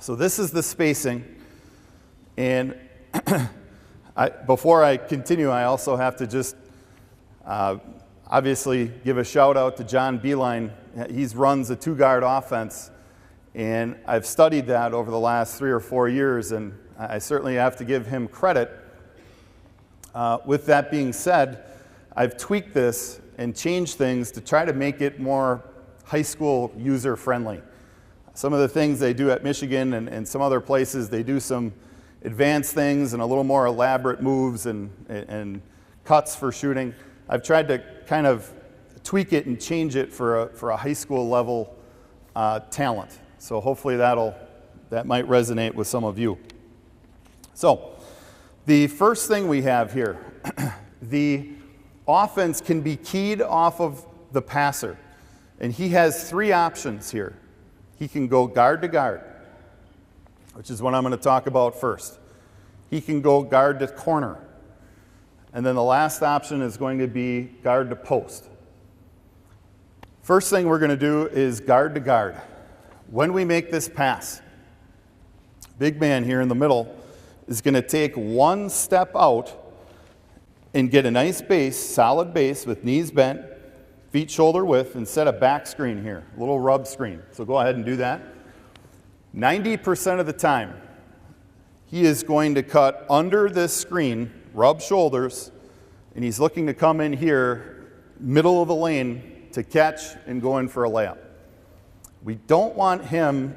So this is the spacing, and before I continue, I also have to just obviously give a shout out to John Beeline. He runs a two-guard offense, and I've studied that over the last 3 or 4 years, and I certainly have to give him credit. With that being said, I've tweaked this and changed things to try to make it more high school user-friendly. Some of the things they do at Michigan and some other places, they do some advanced things and a little more elaborate moves and cuts for shooting. I've tried to kind of tweak it and change it for a high school level talent. So hopefully that might resonate with some of you. So the first thing we have here, the offense can be keyed off of the passer. And he has 3 options here. He can go guard to guard, which is what I'm going to talk about first. He can go guard to corner. And then the last option is going to be guard to post. First thing we're going to do is guard to guard. When we make this pass, big man here in the middle is going to take 1 step out and get a nice base, solid base with knees bent, feet shoulder width, and set a back screen here, a little rub screen. So go ahead and do that. 90% of the time, he is going to cut under this screen, rub shoulders, and he's looking to come in here, middle of the lane, to catch and go in for a layup. We don't want him,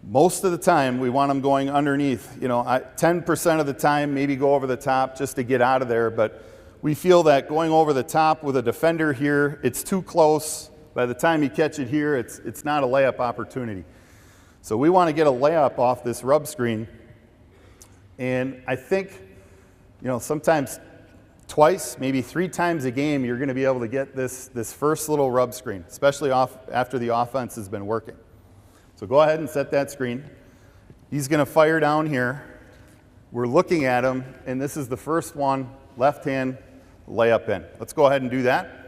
most of the time, we want him going underneath. 10% of the time, maybe go over the top just to get out of there, but we feel that going over the top with a defender here, it's too close. By the time you catch it here, it's not a layup opportunity. So we want to get a layup off this rub screen. And I think, sometimes twice, maybe 3 times a game, you're going to be able to get this first little rub screen, especially after the offense has been working. So go ahead and set that screen. He's going to fire down here. We're looking at him, and this is the first one, left hand, layup in. Let's go ahead and do that.